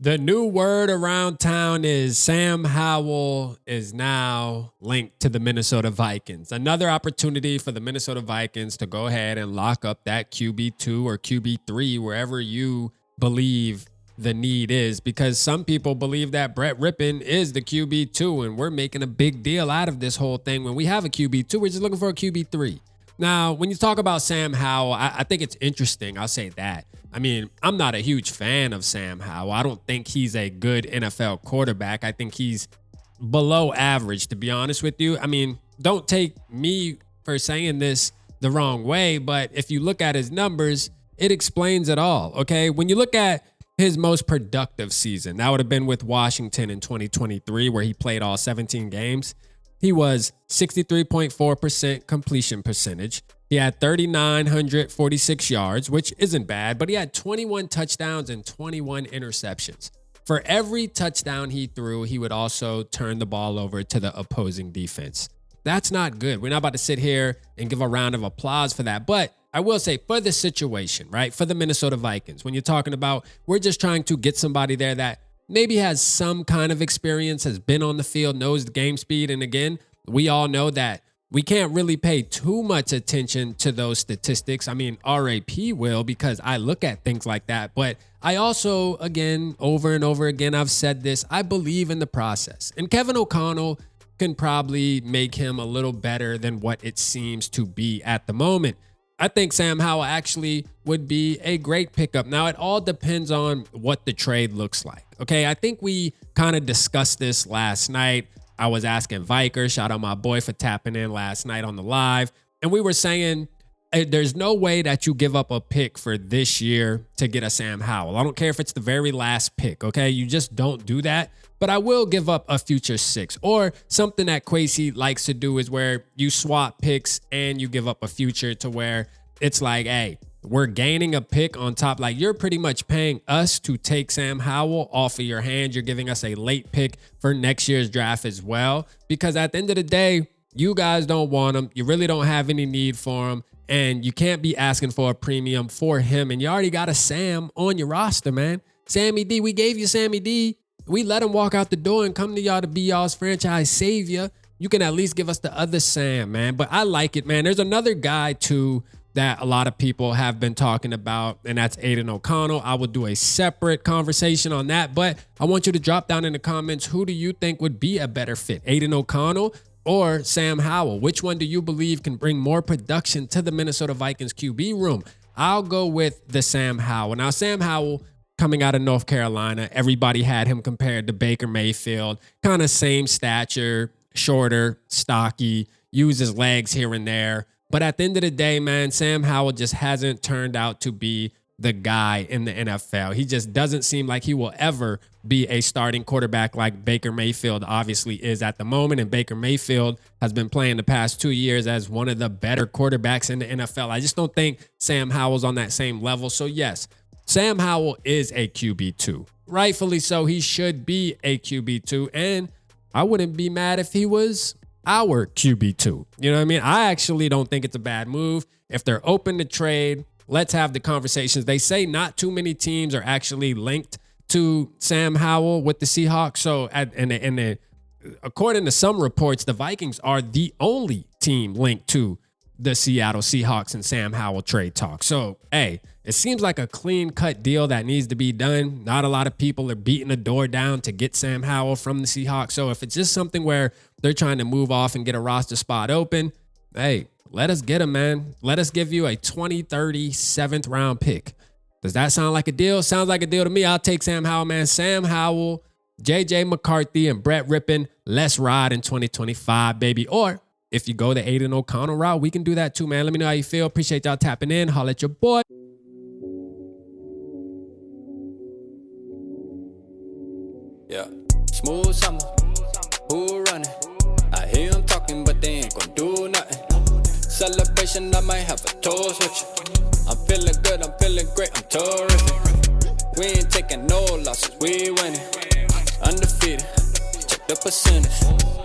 The new word around town is Sam Howell is now linked to the Minnesota Vikings. Another opportunity for the Minnesota Vikings to go ahead and lock up that QB2 or QB3, wherever you believe the need is, because some people believe that Brett Rippon is the QB2, and we're making a big deal out of this whole thing. When we have a QB2, we're just looking for a QB3. Now, when you talk about Sam Howell, I think it's interesting. I'll say that. I mean, I'm not a huge fan of Sam Howell. I don't think he's a good NFL quarterback. I think he's below average, to be honest with you. I mean, don't take me for saying this the wrong way, but if you look at his numbers, it explains it all, okay? When you look at his most productive season, that would have been with Washington in 2023, where he played all 17 games. He was 63.4% completion percentage. He had 3,946 yards, which isn't bad, but he had 21 touchdowns and 21 interceptions. For every touchdown he threw, he would also turn the ball over to the opposing defense. That's not good. We're not about to sit here and give a round of applause for that. But I will say, for the situation, right, for the Minnesota Vikings, when you're talking about we're just trying to get somebody there that maybe has some kind of experience, has been on the field, knows the game speed. And again, we all know that we can't really pay too much attention to those statistics. I mean, RAP will, because I look at things like that. But I also, again, over and over again, I've said this, I believe in the process. And Kevin O'Connell can probably make him a little better than what it seems to be at the moment. I think Sam Howell actually would be a great pickup. Now, it all depends on what the trade looks like. Okay, I think we kind of discussed this last night. I was asking Viker, shout out my boy for tapping in last night on the live. And we were saying there's no way that you give up a pick for this year to get a Sam Howell. I don't care if it's the very last pick, okay? You just don't do that. But I will give up a future 6. Or something that Kwesi likes to do is where you swap picks and you give up a future, to where it's like, hey, we're gaining a pick on top. Like, you're pretty much paying us to take Sam Howell off of your hand. You're giving us a late pick for next year's draft as well. Because at the end of the day, you guys don't want him. You really don't have any need for him. And you can't be asking for a premium for him. And you already got a Sam on your roster, man. Sammy D, we gave you Sammy D. We let him walk out the door and come to y'all to be y'all's franchise savior. You can at least give us the other Sam, man. But I like it, man. There's another guy, too, that a lot of people have been talking about, and that's Aiden O'Connell. I will do a separate conversation on that, but I want you to drop down in the comments, who do you think would be a better fit, Aiden O'Connell or Sam Howell? Which one do you believe can bring more production to the Minnesota Vikings QB room? I'll go with the Sam Howell. Now, Sam Howell, coming out of North Carolina, everybody had him compared to Baker Mayfield, kind of same stature, shorter, stocky, uses legs here and there. But at the end of the day, man, Sam Howell just hasn't turned out to be the guy in the NFL. He just doesn't seem like he will ever be a starting quarterback like Baker Mayfield obviously is at the moment. And Baker Mayfield has been playing the past 2 years as one of the better quarterbacks in the NFL. I just don't think Sam Howell's on that same level. So yes, Sam Howell is a QB2. Rightfully so, he should be a QB2. And I wouldn't be mad if he was our QB2. You know what I mean? I actually don't think it's a bad move. If they're open to trade, let's have the conversations. They say not too many teams are actually linked to Sam Howell with the Seahawks. So according to some reports, the Vikings are the only team linked to the Seattle Seahawks and Sam Howell trade talk. So, hey, it seems like a clean-cut deal that needs to be done. Not a lot of people are beating the door down to get Sam Howell from the Seahawks. So if it's just something where they're trying to move off and get a roster spot open, hey, let us get him, man. Let us give you a 2030 7th round pick. Does that sound like a deal? Sounds like a deal to me. I'll take Sam Howell, man. Sam Howell, JJ McCarthy, and Brett Rippon. Let's ride in 2025, baby. Or if you go the Aiden O'Connell route, we can do that too, man. Let me know how you feel. Appreciate y'all tapping in. Holla at your boy. Yeah, smooth summer, who running? I hear them talking, but they ain't gonna do nothing. Celebration, I might have a toast with you. I'm feeling good, I'm feeling great, I'm terrific. We ain't taking no losses, we winning. Undefeated, check the percentage.